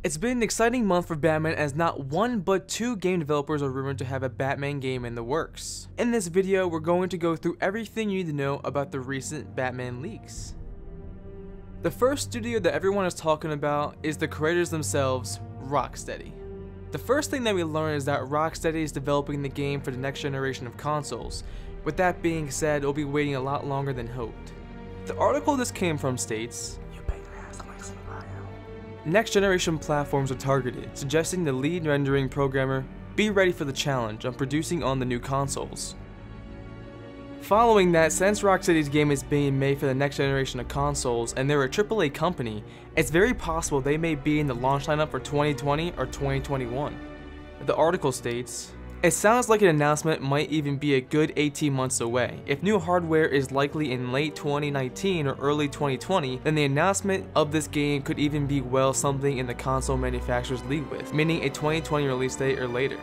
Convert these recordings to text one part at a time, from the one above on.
It's been an exciting month for Batman as not one but two game developers are rumored to have a Batman game in the works. In this video, we're going to go through everything you need to know about the recent Batman leaks. The first studio that everyone is talking about is the creators themselves, Rocksteady. The first thing that we learn is that Rocksteady is developing the game for the next generation of consoles. With that being said, it'll be waiting a lot longer than hoped. The article this came from states, next generation platforms are targeted, suggesting the lead rendering programmer be ready for the challenge of producing on the new consoles. Following that, since Rocksteady's game is being made for the next generation of consoles and they're a AAA company, it's very possible they may be in the launch lineup for 2020 or 2021. The article states, "It sounds like an announcement might even be a good 18 months away. If new hardware is likely in late 2019 or early 2020, then the announcement of this game could even be well something in the console manufacturers league with, meaning a 2020 release date or later."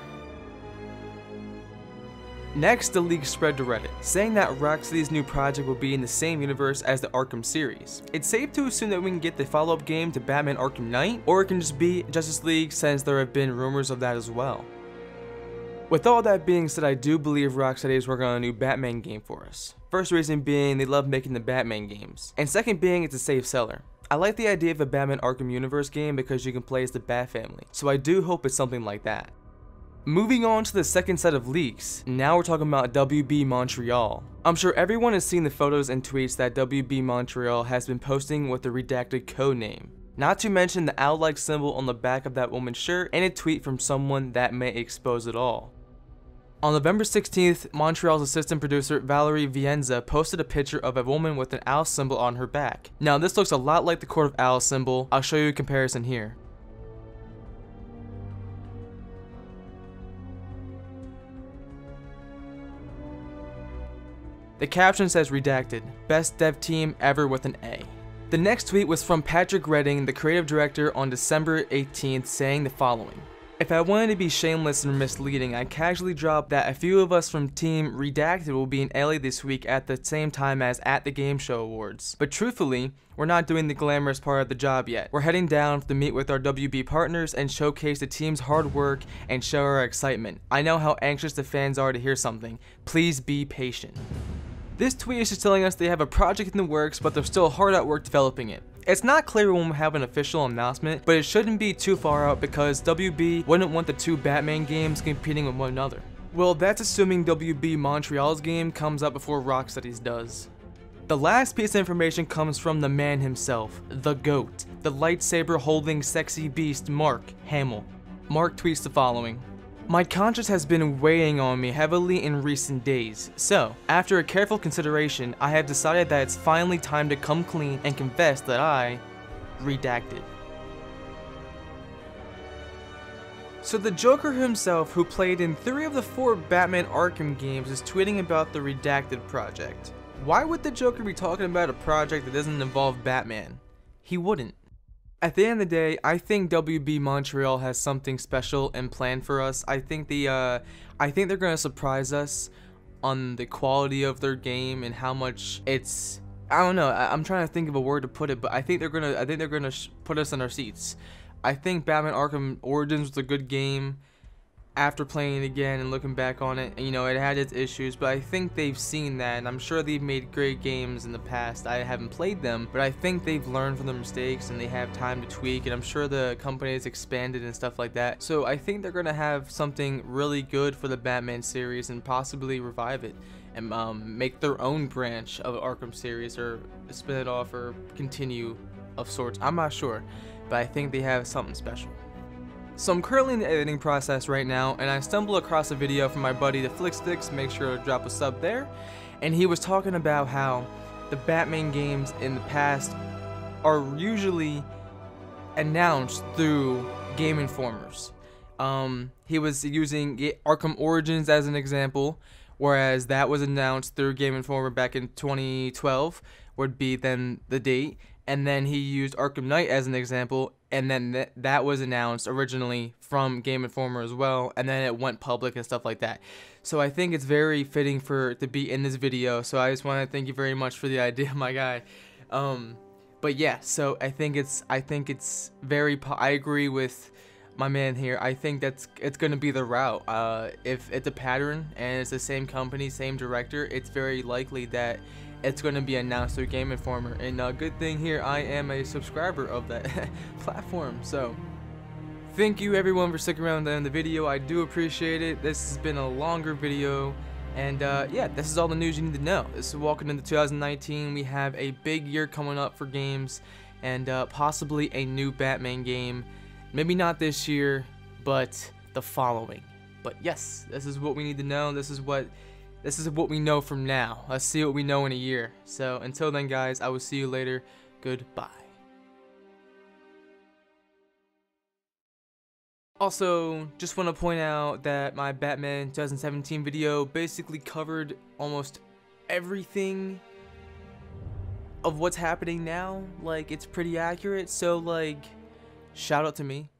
Next, the leak spread to Reddit, saying that Rocksteady's new project will be in the same universe as the Arkham series. It's safe to assume that we can get the follow-up game to Batman Arkham Knight, or it can just be Justice League since there have been rumors of that as well. With all that being said, I do believe Rocksteady is working on a new Batman game for us. First reason being, they love making the Batman games. And second being, it's a safe seller. I like the idea of a Batman Arkham Universe game because you can play as the Bat family, so I do hope it's something like that. Moving on to the second set of leaks, now we're talking about WB Montreal. I'm sure everyone has seen the photos and tweets that WB Montreal has been posting with the redacted code name. Not to mention the owl-like symbol on the back of that woman's shirt and a tweet from someone that may expose it all. On November 16th, Montreal's assistant producer Valerie Vienza posted a picture of a woman with an owl symbol on her back. Now this looks a lot like the Court of Owls symbol. I'll show you a comparison here. The caption says redacted, best dev team ever with an A. The next tweet was from Patrick Redding, the creative director, on December 18th, saying the following. "If I wanted to be shameless and misleading, I casually dropped that a few of us from Team Redacted will be in LA this week at the same time as at the Game Show Awards. But truthfully, we're not doing the glamorous part of the job yet. We're heading down to meet with our WB partners and showcase the team's hard work and show our excitement. I know how anxious the fans are to hear something. Please be patient." This tweet is just telling us they have a project in the works, but they're still hard at work developing it. It's not clear when we'll have an official announcement, but it shouldn't be too far out because WB wouldn't want the two Batman games competing with one another. Well, that's assuming WB Montreal's game comes out before Rocksteady's does. The last piece of information comes from the man himself, the GOAT, the lightsaber holding sexy beast Mark Hamill. Mark tweets the following. "My conscience has been weighing on me heavily in recent days, so, after a careful consideration, I have decided that it's finally time to come clean and confess that I redacted." So the Joker himself, who played in 3 of the 4 Batman Arkham games, is tweeting about the redacted project. Why would the Joker be talking about a project that doesn't involve Batman? He wouldn't. At the end of the day, I think WB Montreal has something special and planned for us. I think they're gonna surprise us on the quality of their game and how much it's. I don't know. I'm trying to think of a word to put it, but I think they're gonna put us in our seats. I think Batman Arkham Origins was a good game. After playing it again and looking back on it, you know, it had its issues, but I think they've seen that, and I'm sure they've made great games in the past. I haven't played them, but I think they've learned from their mistakes and they have time to tweak, and I'm sure the company has expanded and stuff like that. So I think they're gonna have something really good for the Batman series and possibly revive it and make their own branch of Arkham series or spin it off or continue of sorts. I'm not sure, but I think they have something special. So I'm currently in the editing process right now, and I stumbled across a video from my buddy the Flix Fix, make sure to drop a sub there, and he was talking about how the Batman games in the past are usually announced through Game Informers. He was using Arkham Origins as an example, whereas that was announced through Game Informer back in 2012, would be then the date, and then he used Arkham Knight as an example, and then that was announced originally from Game Informer as well, and then it went public and stuff like that. So I think it's very fitting for it to be in this video, so I just want to thank you very much for the idea, my guy. But yeah, so I think it's very I agree with my man here. I think it's gonna be the route. If it's a pattern and it's the same company, same director, it's very likely that it's gonna be announced through Game Informer. And good thing here, I am a subscriber of that platform. So thank you everyone for sticking around to the end of the video. I do appreciate it. This has been a longer video. And yeah, this is all the news you need to know. This is walking into 2019. We have a big year coming up for games, and possibly a new Batman game. Maybe not this year, but the following. But yes, this is what we need to know. This is what we know from now. Let's see what we know in a year. So until then, guys, I will see you later. Goodbye. Also, just want to point out that my Batman 2017 video basically covered almost everything of what's happening now. Like, it's pretty accurate, so like, shout out to me.